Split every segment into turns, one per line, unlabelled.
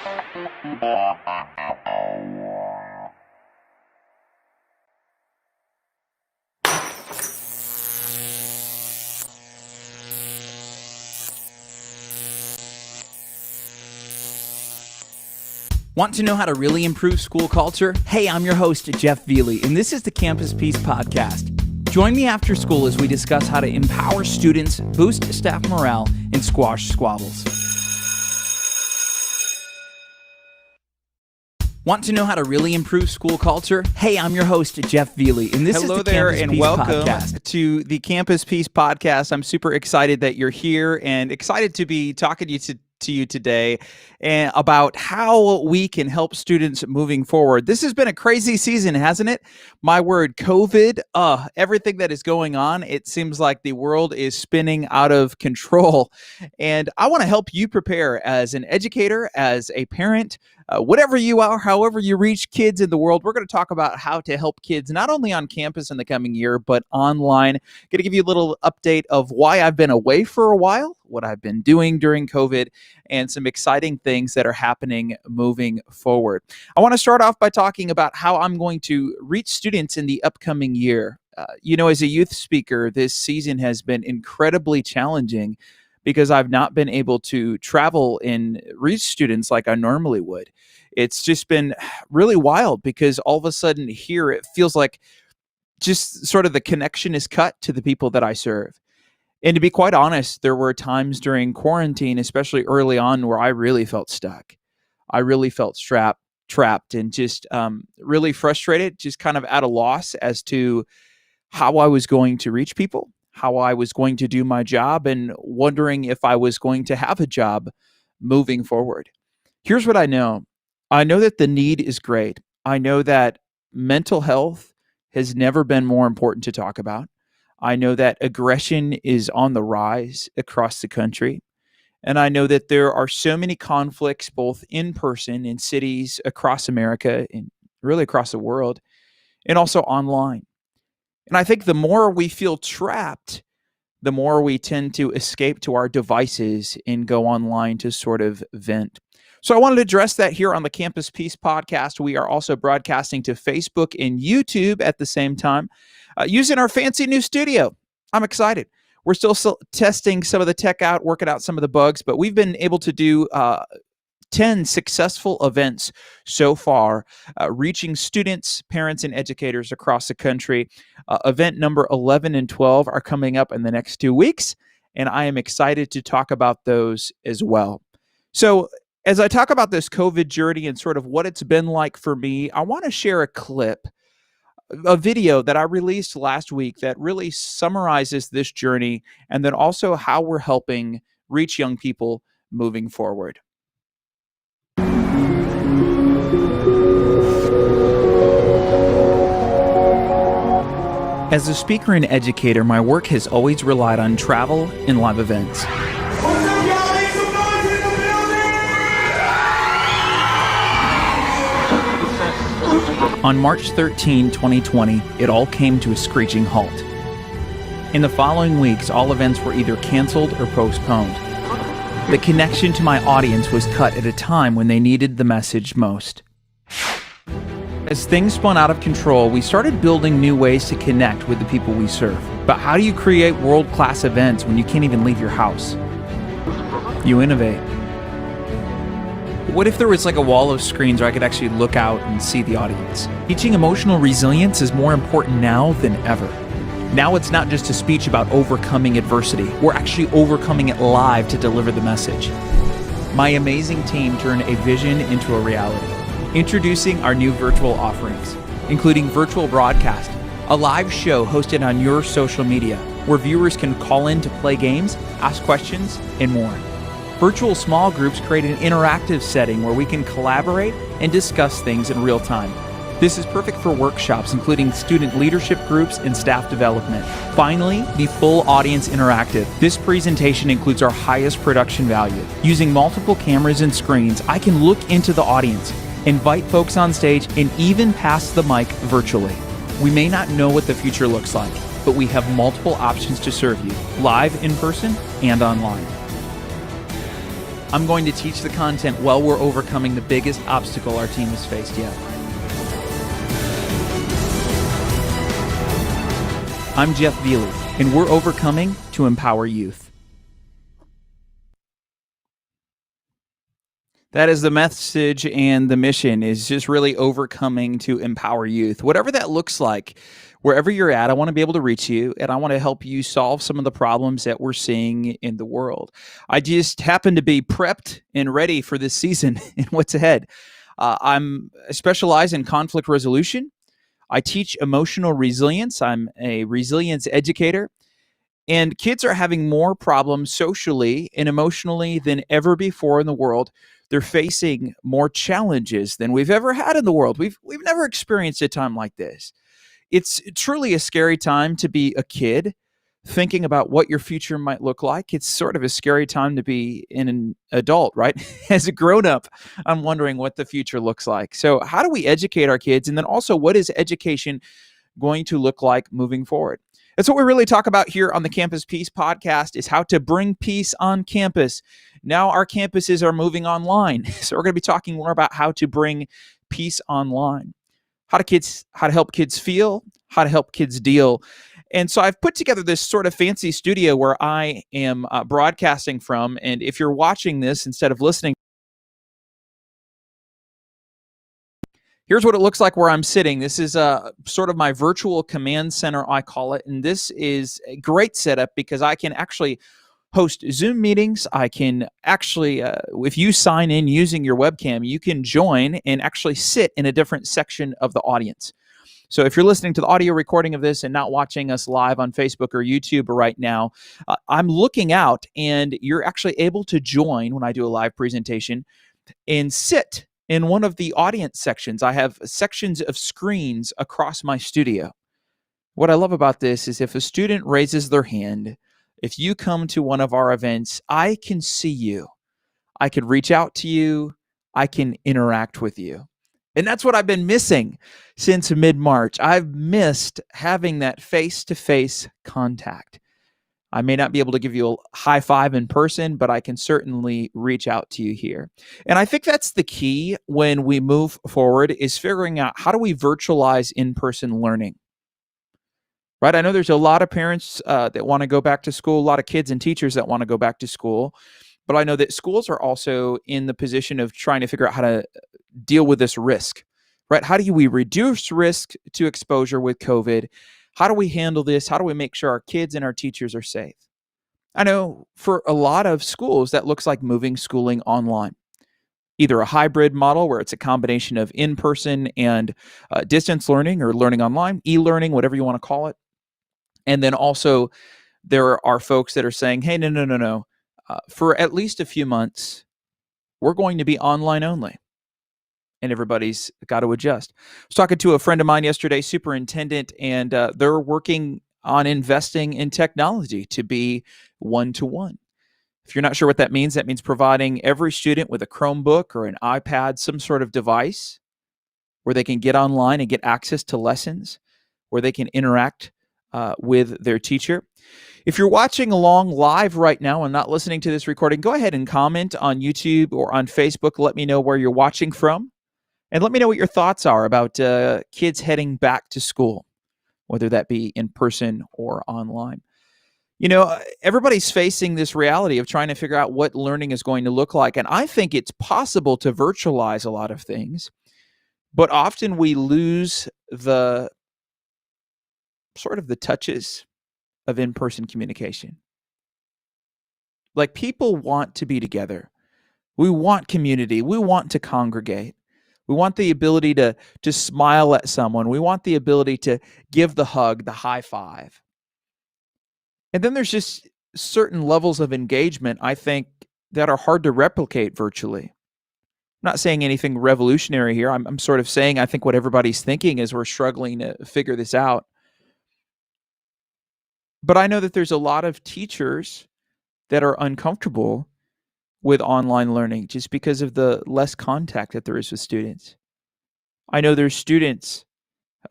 Want to know how to really improve school culture? Hey, I'm your host, Jeff Veley, and this is the Campus Peace Podcast. Join me after school as we discuss how to empower students, boost staff morale, and squash squabbles. Want to know how to really improve school culture? Hey, I'm your host, Jeff Veley, and this is the Campus Peace Podcast.
To the Campus Peace Podcast. I'm super excited that you're here and excited to be talking to you today and about how we can help students moving forward. This has been a crazy season, hasn't it? My word, COVID, everything that is going on, it seems like the world is spinning out of control. And I want to help you prepare as an educator, as a parent, whatever you are, however you reach kids in the world. We're going to talk about how to help kids, not only on campus in the coming year, but online. Going to give you a little update of why I've been away for a while, what I've been doing during COVID, and some exciting things that are happening moving forward. I want to start off by talking about how I'm going to reach students in the upcoming year. As a youth speaker, this season has been incredibly challenging because I've not been able to travel and reach students like I normally would. It's just been really wild because all of a sudden here it feels like just sort of the connection is cut to the people that I serve. And to be quite honest, there were times during quarantine, especially early on, where I really felt stuck. I really felt trapped and just really frustrated, just kind of at a loss as to how I was going to reach people, how I was going to do my job, and wondering if I was going to have a job moving forward. Here's what I know. I know that the need is great. I know that mental health has never been more important to talk about. I know that aggression is on the rise across the country. And I know that there are so many conflicts, both in person in cities across America and really across the world, and also online. And I think the more we feel trapped, the more we tend to escape to our devices and go online to sort of vent. So I wanted to address that here on the Campus Peace Podcast. We are also broadcasting to Facebook and YouTube at the same time, using our fancy new studio. I'm excited. We're still testing some of the tech out, working out some of the bugs, but we've been able to do 10 successful events so far, reaching students, parents, and educators across the country. Event number 11 and 12 are coming up in the next 2 weeks, and I am excited to talk about those as well. So as I talk about this COVID journey and sort of what it's been like for me, I want to share a video that I released last week that really summarizes this journey and then also how we're helping reach young people moving forward. As a speaker and educator, my work has always relied on travel and live events. On March 13, 2020, it all came to a screeching halt. In the following weeks, all events were either canceled or postponed. The connection to my audience was cut at a time when they needed the message most. As things spun out of control, we started building new ways to connect with the people we serve. But how do you create world-class events when you can't even leave your house? You innovate. What if there was like a wall of screens where I could actually look out and see the audience? Teaching emotional resilience is more important now than ever. Now it's not just a speech about overcoming adversity. We're actually overcoming it live to deliver the message. My amazing team turned a vision into a reality. Introducing our new virtual offerings, including virtual broadcast, a live show hosted on your social media, where viewers can call in to play games, ask questions, and more. Virtual small groups create an interactive setting where we can collaborate and discuss things in real time. This is perfect for workshops, including student leadership groups and staff development. Finally, the full audience interactive. This presentation includes our highest production value. Using multiple cameras and screens, I can look into the audience, invite folks on stage, and even pass the mic virtually. We may not know what the future looks like, but we have multiple options to serve you, live, in person, and online.
I'm going to teach the content while we're overcoming the biggest obstacle our team has faced yet. I'm Jeff Veley, and we're overcoming to empower youth. That is the message, and the mission is just really overcoming to empower youth. Whatever that looks like, wherever you're at, I want to be able to reach you, and I want to help you solve some of the problems that we're seeing in the world. I just happen to be prepped and ready for this season and what's ahead. I specialize in conflict resolution. I teach emotional resilience. I'm a resilience educator. And kids are having more problems socially and emotionally than ever before in the world. They're facing more challenges than we've ever had in the world. We've never experienced a time like this. It's truly a scary time to be a kid thinking about what your future might look like. It's sort of a scary time to be an adult, right? As a grown-up, I'm wondering what the future looks like. So how do we educate our kids? And then also, what is education going to look like moving forward? That's what we really talk about here on the Campus Peace podcast, is how to bring peace on campus. Now our campuses are moving online. So we're going to be talking more about how to bring peace online. How to help kids feel, how to help kids deal. And so I've put together this sort of fancy studio where I am broadcasting from. And if you're watching this instead of listening, here's what it looks like where I'm sitting. This is sort of my virtual command center, I call it. And this is a great setup because I can actually host Zoom meetings. I can actually, if you sign in using your webcam, you can join and actually sit in a different section of the audience. So if you're listening to the audio recording of this and not watching us live on Facebook or YouTube right now, I'm looking out and you're actually able to join when I do a live presentation and sit in one of the audience sections. I have sections of screens across my studio. What I love about this is if a student raises their hand, if you come to one of our events, I can see you. I could reach out to you. I can interact with you. And that's what I've been missing since mid-March. I've missed having that face-to-face contact. I may not be able to give you a high five in person, but I can certainly reach out to you here. And I think that's the key when we move forward, is figuring out how do we virtualize in-person learning. Right? I know there's a lot of parents that want to go back to school, a lot of kids and teachers that want to go back to school. But I know that schools are also in the position of trying to figure out how to deal with this risk, right? How do we reduce risk to exposure with COVID? How do we handle this? How do we make sure our kids and our teachers are safe? I know for a lot of schools, that looks like moving schooling online. Either a hybrid model where it's a combination of in-person and distance learning, or learning online, e-learning, whatever you want to call it. And then also there are folks that are saying, hey, no. For at least a few months, we're going to be online only. And everybody's got to adjust. I was talking to a friend of mine yesterday, superintendent, and they're working on investing in technology to be one-to-one. If you're not sure what that means providing every student with a Chromebook or an iPad, some sort of device where they can get online and get access to lessons, where they can interact with their teacher. If you're watching along live right now and not listening to this recording, go ahead and comment on YouTube or on Facebook. Let me know where you're watching from. And let me know what your thoughts are about kids heading back to school, whether that be in person or online. You know, everybody's facing this reality of trying to figure out what learning is going to look like. And I think it's possible to virtualize a lot of things, but often we lose the sort of the touches of in-person communication. Like, people want to be together. We want community. We want to congregate. We want the ability to smile at someone. We want the ability to give the hug, the high five. And then there's just certain levels of engagement, I think, that are hard to replicate virtually. I'm not saying anything revolutionary here. I'm sort of saying I think what everybody's thinking is we're struggling to figure this out. But I know that there's a lot of teachers that are uncomfortable with online learning just because of the less contact that there is with students. I know there's students,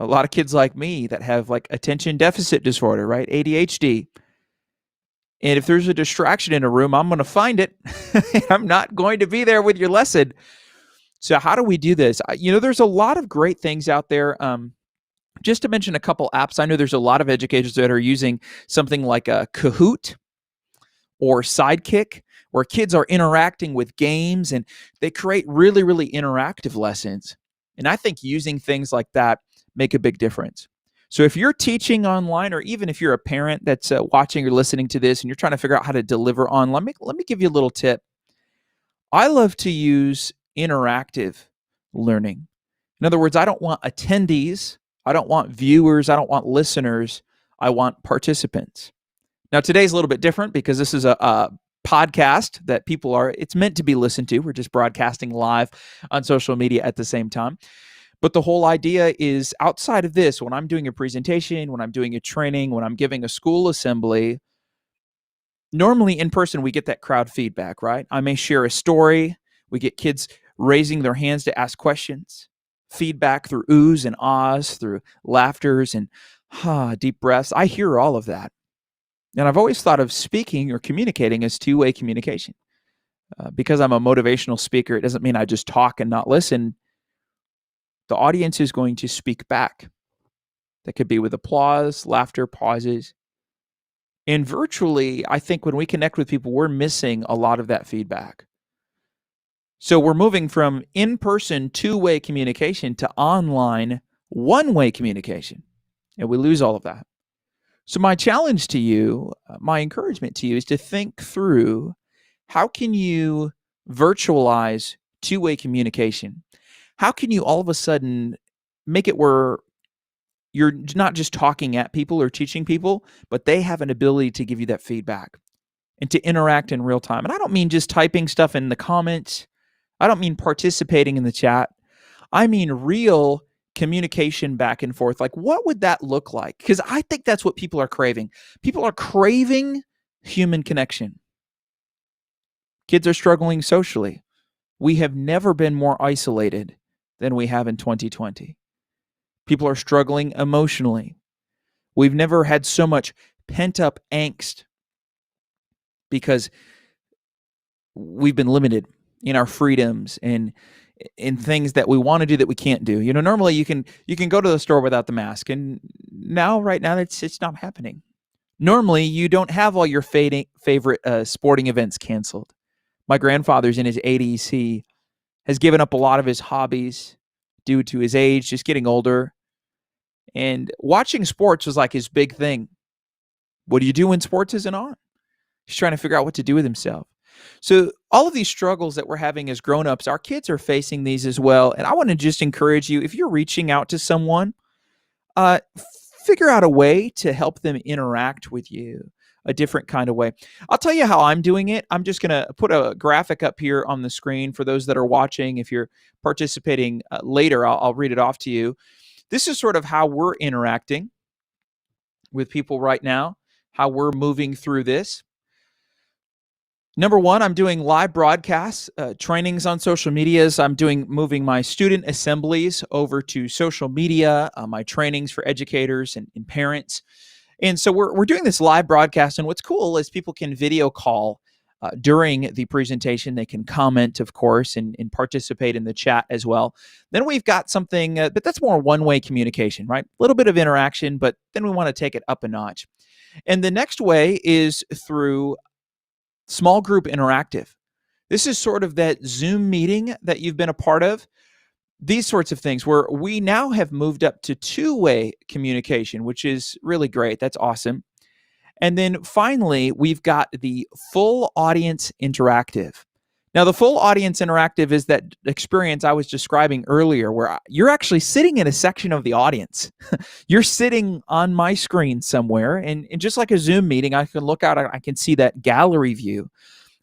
a lot of kids like me, that have like attention deficit disorder, right? ADHD.
And if there's a distraction in a room, I'm going to find it. I'm not going to be there with your lesson. So how do we do this? There's a lot of great things out there. Just to mention a couple apps, I know there's a lot of educators that are using something like a Kahoot or Sidekick, where kids are interacting with games and they create really, really interactive lessons. And I think using things like that make a big difference. So if you're teaching online, or even if you're a parent that's watching or listening to this and you're trying to figure out how to deliver online, let me give you a little tip. I love to use interactive learning. In other words, I don't want attendees, I don't want viewers, I don't want listeners, I want participants. Now, today's a little bit different because this is a podcast that it's meant to be listened to. We're just broadcasting live on social media at the same time. But the whole idea is, outside of this, when I'm doing a presentation, when I'm doing a training, when I'm giving a school assembly, normally in person, we get that crowd feedback, right? I may share a story. We get kids raising their hands to ask questions, feedback through oohs and ahs, through laughters and deep breaths. I hear all of that. And I've always thought of speaking or communicating as two-way communication. Because I'm a motivational speaker, it doesn't mean I just talk and not listen. The audience is going to speak back. That could be with applause, laughter, pauses. And virtually, I think when we connect with people, we're missing a lot of that feedback. So we're moving from in-person two-way communication to online one-way communication. And we lose all of that. So my challenge to you, my encouragement to you, is to think through, how can you virtualize two-way communication? How can you all of a sudden make it where you're not just talking at people or teaching people, but they have an ability to give you that feedback and to interact in real time? And I don't mean just typing stuff in the comments. I don't mean participating in the chat. I mean real communication back and forth. Like, what would that look like? Because I think that's what people are craving. People are craving human connection. Kids are struggling socially. We have never been more isolated than we have in 2020. People are struggling emotionally. We've never had so much pent-up angst because we've been limited in our freedoms and in things that we want to do that we can't do. Normally you can go to the store without the mask, and right now it's not happening. Normally you don't have all your favorite sporting events canceled. My grandfather's in his 80s. He has given up a lot of his hobbies due to his age, just getting older. And watching sports was like his big thing. What do you do when sports isn't on? He's trying to figure out what to do with himself. So all of these struggles that we're having as grown-ups, our kids are facing these as well. And I want to just encourage you, if you're reaching out to someone, figure out a way to help them interact with you, a different kind of way. I'll tell you how I'm doing it. I'm just going to put a graphic up here on the screen for those that are watching. If you're participating later, I'll read it off to you. This is sort of how we're interacting with people right now, how we're moving through this. Number one, I'm doing live broadcasts, trainings on social medias. I'm moving my student assemblies over to social media, my trainings for educators and parents. And so we're doing this live broadcast. And what's cool is people can video call during the presentation. They can comment, of course, and participate in the chat as well. Then we've got something, but that's more one-way communication, right? A little bit of interaction, but then we want to take it up a notch. And the next way is through small group interactive. This is sort of that Zoom meeting that you've been a part of. These sorts of things where we now have moved up to two-way communication, which is really great. That's awesome. And then finally, we've got the full audience interactive. Now, the full audience interactive is that experience I was describing earlier, where you're actually sitting in a section of the audience. You're sitting on my screen somewhere, and just like a Zoom meeting, I can look out, I can see that gallery view.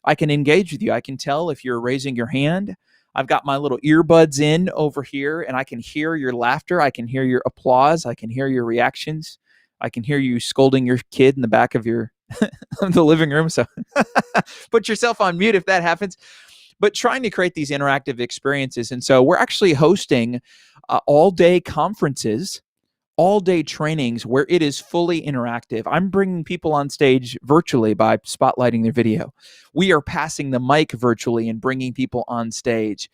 I can engage with you. I can tell if you're raising your hand. I've got my little earbuds in over here, and I can hear your laughter. I can hear your applause. I can hear your reactions. I can hear you scolding your kid in the back of the living room. So put yourself on mute if that happens. But trying to create these interactive experiences. And so we're actually hosting all-day conferences all-day trainings where it is fully interactive. I'm bringing people on stage virtually by spotlighting their video. We are passing the mic virtually and bringing people on stage.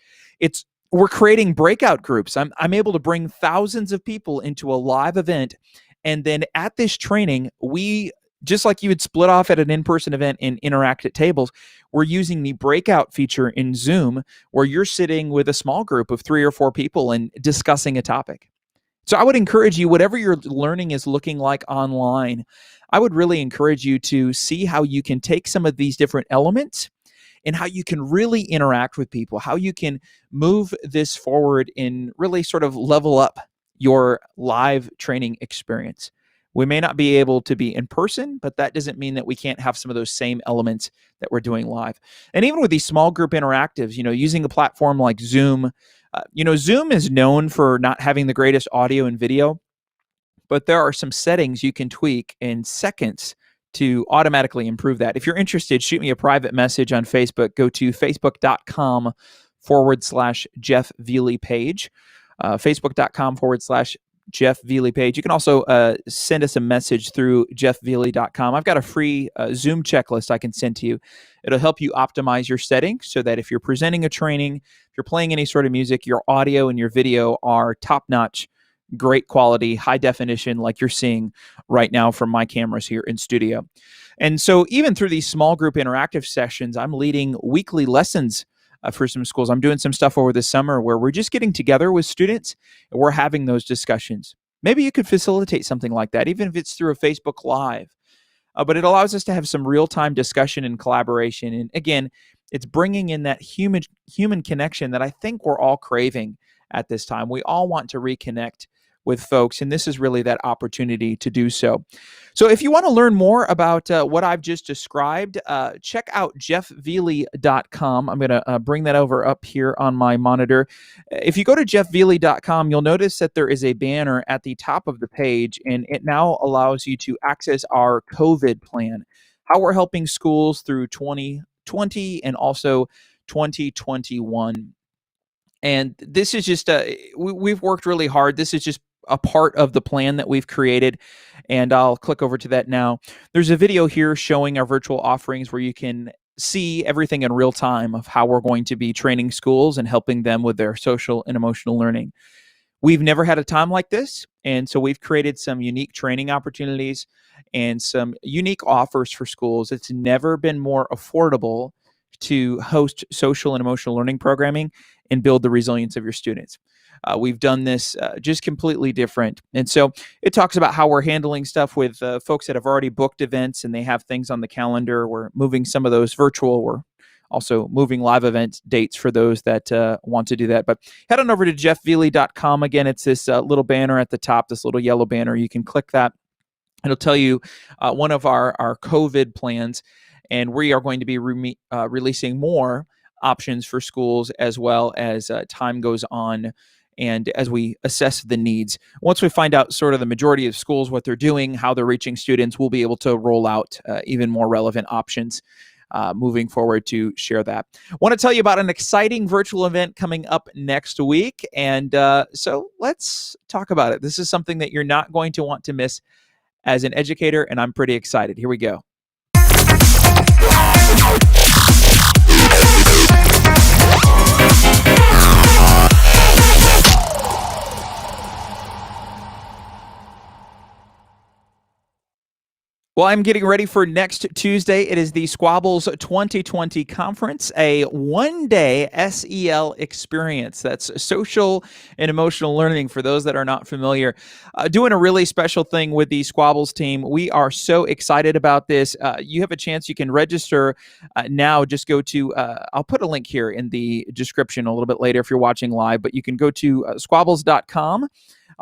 We're creating breakout groups. I'm able to bring thousands of people into a live event, and then at this training, we, just like you would split off at an in-person event and interact at tables, we're using the breakout feature in Zoom where you're sitting with a small group of 3 or 4 people and discussing a topic. So I would encourage you, whatever your learning is looking like online, I would really encourage you to see how you can take some of these different elements and how you can really interact with people, how you can move this forward and really sort of level up your live training experience. We may not be able to be in person, but that doesn't mean that we can't have some of those same elements that we're doing live. And even with these small group interactives, using a platform like Zoom, Zoom is known for not having the greatest audio and video, but there are some settings you can tweak in seconds to automatically improve that. If you're interested, shoot me a private message on Facebook. Go to facebook.com/Jeff Veley page, facebook.com/Jeff Veley page. You can also send us a message through jeffveley.com. I've got a free Zoom checklist I can send to you. It'll help you optimize your settings so that if you're presenting a training, if you're playing any sort of music, your audio and your video are top-notch, great quality, high definition, like you're seeing right now from my cameras here in studio. And so even through these small group interactive sessions, I'm leading weekly lessons for some schools. I'm doing some stuff over the summer where we're just getting together with students and we're having those discussions. Maybe you could facilitate something like that, even if it's through a Facebook Live. But it allows us to have some real-time discussion and collaboration. And again, it's bringing in that human connection that I think we're all craving at this time. We all want to reconnect with folks, and this is really that opportunity to do so. So if you want to learn more about what I've just described, check out jeffveley.com. I'm going to bring that over up here on my monitor. If you go to jeffveley.com, you'll notice that there is a banner at the top of the page, and it now allows you to access our COVID plan, how we're helping schools through 2020 and also 2021. And this is just we've worked really hard. This is just a part of the plan that we've created, and I'll click over to that now. There's a video here showing our virtual offerings where you can see everything in real time of how we're going to be training schools and helping them with their social and emotional learning. We've never had a time like this, and so we've created some unique training opportunities and some unique offers for schools. It's never been more affordable to host social and emotional learning programming and build the resilience of your students. We've done this just completely different. And so it talks about how we're handling stuff with folks that have already booked events and they have things on the calendar. We're moving some of those virtual. We're also moving live event dates for those that want to do that. But head on over to jeffveley.com. Again, it's this little banner at the top, this little yellow banner. You can click that. It'll tell you one of our COVID plans, and we are going to be releasing more options for schools as well as time goes on and as we assess the needs. Once we find out sort of the majority of schools, what they're doing, how they're reaching students, we'll be able to roll out even more relevant options moving forward to share that. I want to tell you about an exciting virtual event coming up next week. And so let's talk about it. This is something that you're not going to want to miss as an educator, and I'm pretty excited. Here we go. Well, I'm getting ready for next Tuesday. It is the Squabbles 2020 conference, a one-day SEL experience. That's social and emotional learning for those that are not familiar. Doing a really special thing with the Squabbles team. We are so excited about this. You have a chance. You can register now. Just go to, I'll put a link here in the description a little bit later if you're watching live, but you can go to squabbles.com.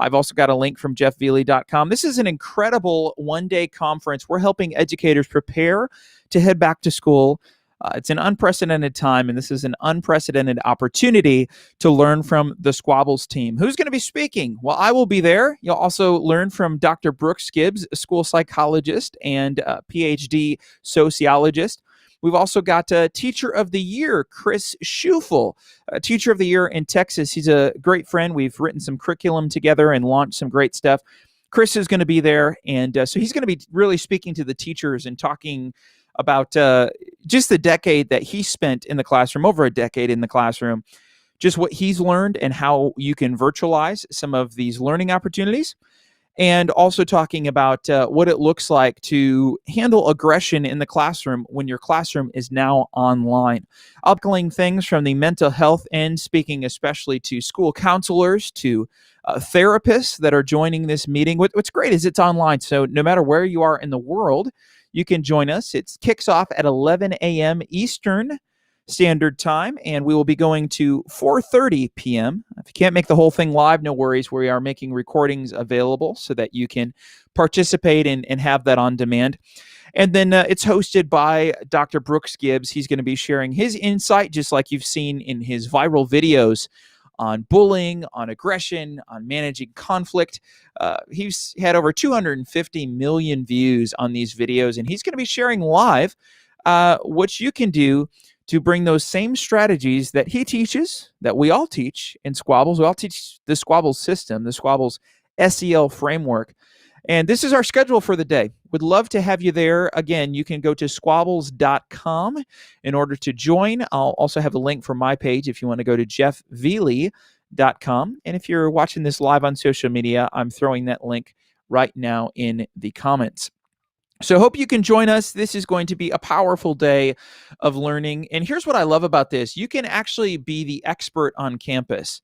I've also got a link from jeffveley.com. This is an incredible one-day conference. We're helping educators prepare to head back to school. It's an unprecedented time, and this is an unprecedented opportunity to learn from the Squabbles team. Who's going to be speaking? Well, I will be there. You'll also learn from Dr. Brooks Gibbs, a school psychologist and PhD sociologist. We've also got Teacher of the Year, Chris Schufel, Teacher of the Year in Texas. He's a great friend. We've written some curriculum together and launched some great stuff. Chris is going to be there. And so he's going to be really speaking to the teachers and talking about just the decade that he spent in the classroom, over a decade in the classroom, just what he's learned and how you can virtualize some of these learning opportunities, and also talking about what it looks like to handle aggression in the classroom when your classroom is now online. Upcoming things from the mental health end, speaking especially to school counselors, to therapists that are joining this meeting. What's great is it's online, so no matter where you are in the world, you can join us. It kicks off at 11 a.m. Eastern Standard Time, and we will be going to 4:30 p.m. If you can't make the whole thing live, no worries. We are making recordings available so that you can participate and have that on demand. And then it's hosted by Dr. Brooks Gibbs. He's going to be sharing his insight, just like you've seen in his viral videos on bullying, on aggression, on managing conflict. He's had over 250 million views on these videos, and he's going to be sharing live what you can do to bring those same strategies that he teaches, that we all teach in Squabbles. We all teach the Squabbles system, the Squabbles SEL framework. And this is our schedule for the day. Would love to have you there. Again, you can go to squabbles.com in order to join. I'll also have a link for my page if you want to go to jeffveley.com. And if you're watching this live on social media, I'm throwing that link right now in the comments. So hope you can join us. This is going to be a powerful day of learning. And here's what I love about this. You can actually be the expert on campus.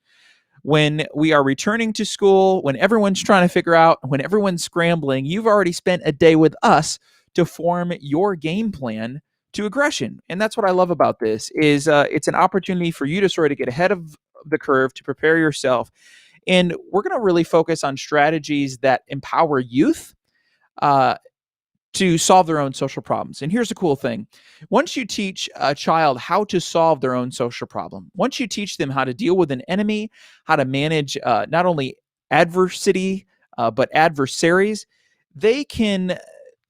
When we are returning to school, when everyone's trying to figure out, when everyone's scrambling, you've already spent a day with us to form your game plan to aggression. And that's what I love about this is it's an opportunity for you to sort of get ahead of the curve, to prepare yourself. And we're going to really focus on strategies that empower youth to solve their own social problems. And here's the cool thing. Once you teach a child how to solve their own social problem, once you teach them how to deal with an enemy, how to manage not only adversity, but adversaries, they can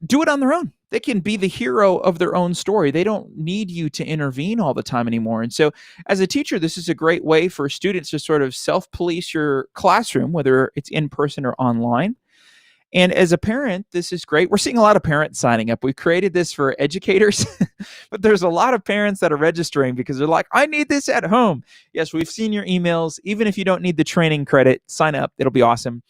do it on their own. They can be the hero of their own story. They don't need you to intervene all the time anymore. And so as a teacher, this is a great way for students to sort of self-police your classroom, whether it's in person or online. And as a parent, this is great. We're seeing a lot of parents signing up. We've created this for educators, but there's a lot of parents that are registering because they're like, I need this at home. Yes, we've seen your emails. Even if you don't need the training credit, sign up. It'll be awesome.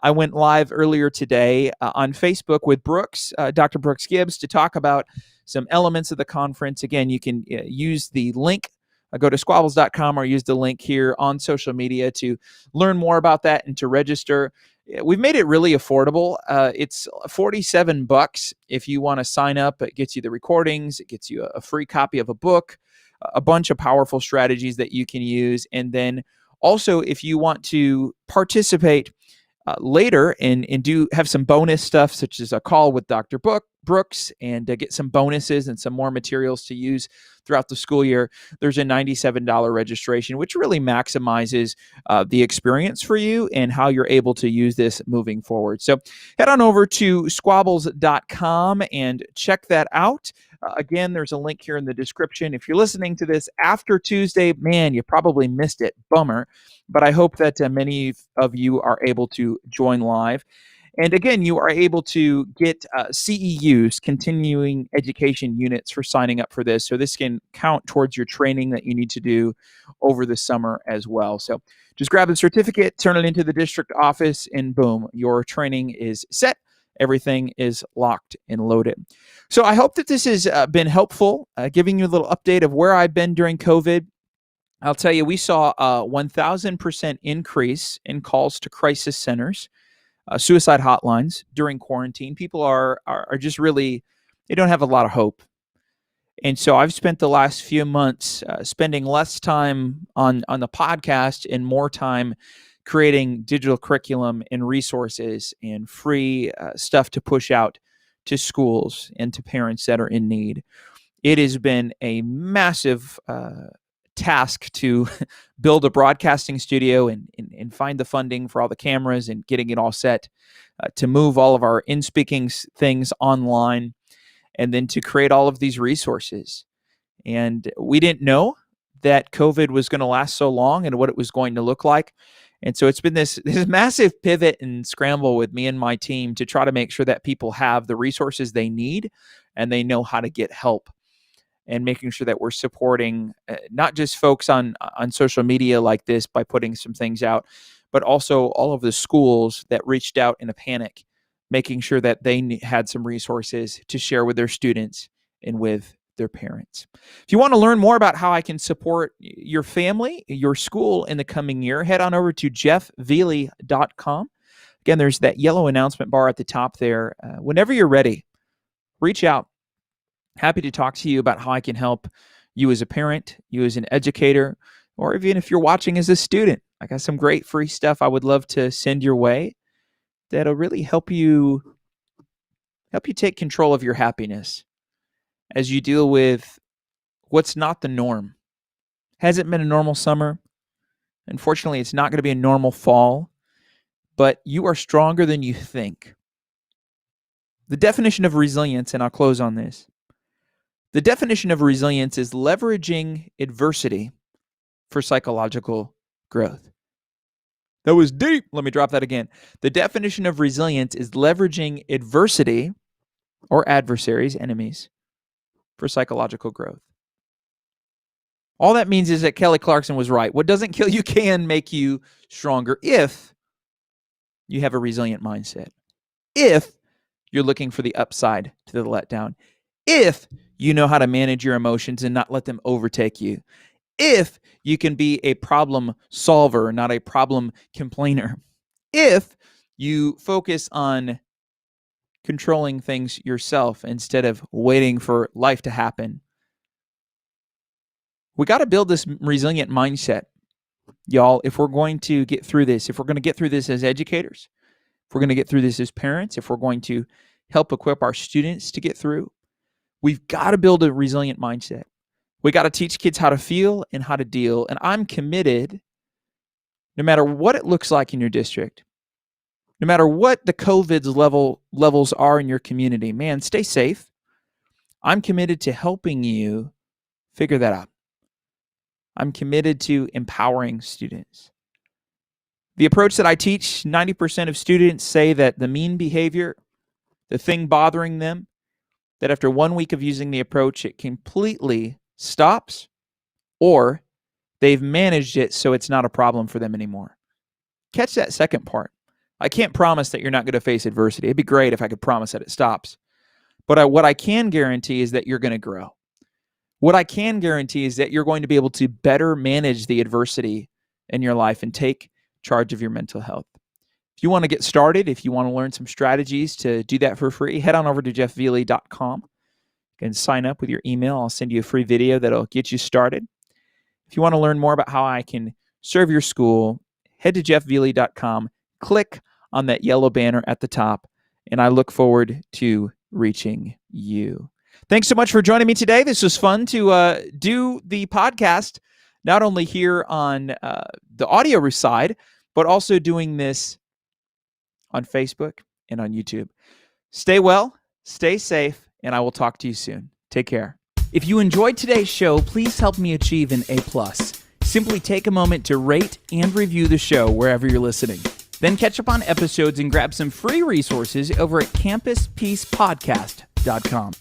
I went live earlier today on Facebook with Brooks, Dr. Brooks Gibbs, to talk about some elements of the conference. Again, you can use the link. Go to squabbles.com or use the link here on social media to learn more about that and to register. We've made it really affordable. It's $47 if you want to sign up. It gets you the recordings. It gets you a free copy of a book, a bunch of powerful strategies that you can use. And then also, if you want to participate later and do have some bonus stuff, such as a call with Dr. Brooks and get some bonuses and some more materials to use throughout the school year, there's a $97 registration, which really maximizes the experience for you and how you're able to use this moving forward. So head on over to squabbles.com and check that out. Again, there's a link here in the description. If you're listening to this after Tuesday, man, you probably missed it. Bummer. But I hope that many of you are able to join live. And again, you are able to get CEUs, continuing education units, for signing up for this. So this can count towards your training that you need to do over the summer as well. So just grab the certificate, turn it into the district office, and boom, your training is set. Everything is locked and loaded. So I hope that this has been helpful, giving you a little update of where I've been during COVID. I'll tell you, we saw a 1,000% increase in calls to crisis centers, suicide hotlines during quarantine. People are just really, they don't have a lot of hope. And so I've spent the last few months spending less time on the podcast and more time creating digital curriculum and resources and free stuff to push out to schools and to parents that are in need. It has been a massive task to build a broadcasting studio and find the funding for all the cameras and getting it all set, to move all of our in-speaking things online, and then to create all of these resources. And we didn't know that COVID was going to last so long and what it was going to look like. And so it's been this massive pivot and scramble with me and my team to try to make sure that people have the resources they need and they know how to get help, and making sure that we're supporting not just folks on social media like this by putting some things out, but also all of the schools that reached out in a panic, making sure that they had some resources to share with their students and with their parents. If you want to learn more about how I can support your family, your school in the coming year, head on over to jeffveley.com. Again, there's that yellow announcement bar at the top there. Whenever you're ready, reach out. Happy to talk to you about how I can help you as a parent, you as an educator, or even if you're watching as a student. I got some great free stuff I would love to send your way that'll really help you take control of your happiness as you deal with what's not the norm. Hasn't been a normal summer. Unfortunately, it's not going to be a normal fall, but you are stronger than you think. The definition of resilience, and I'll close on this. The definition of resilience is leveraging adversity for psychological growth. That was deep. Let me drop that again. The definition of resilience is leveraging adversity or adversaries, enemies, for psychological growth. All that means is that Kelly Clarkson was right. What doesn't kill you can make you stronger if you have a resilient mindset. If you're looking for the upside to the letdown. If you know how to manage your emotions and not let them overtake you. If you can be a problem solver, not a problem complainer. If you focus on controlling things yourself instead of waiting for life to happen. We got to build this resilient mindset, y'all, if we're going to get through this, if we're going to get through this as educators, if we're going to get through this as parents, if we're going to help equip our students to get through. We've got to build a resilient mindset. We got to teach kids how to feel and how to deal. And I'm committed, no matter what it looks like in your district, no matter what the COVID levels are in your community, man, stay safe. I'm committed to helping you figure that out. I'm committed to empowering students. The approach that I teach, 90% of students say that the mean behavior, the thing bothering them, that after 1 week of using the approach, it completely stops, or they've managed it so it's not a problem for them anymore. Catch that second part. I can't promise that you're not going to face adversity. It'd be great if I could promise that it stops. But what I can guarantee is that you're going to grow. What I can guarantee is that you're going to be able to better manage the adversity in your life and take charge of your mental health. If you want to get started, if you want to learn some strategies to do that for free, head on over to jeffveley.com. You can sign up with your email. I'll send you a free video that'll get you started. If you want to learn more about how I can serve your school, head to jeffveley.com, click on that yellow banner at the top, and I look forward to reaching you. Thanks so much for joining me today. This was fun to do the podcast, not only here on the audio side, but also doing this on Facebook and on YouTube. Stay well, stay safe, and I will talk to you soon. Take care.
If you enjoyed today's show, please help me achieve an A+. Simply take a moment to rate and review the show wherever you're listening. Then catch up on episodes and grab some free resources over at campuspeacepodcast.com.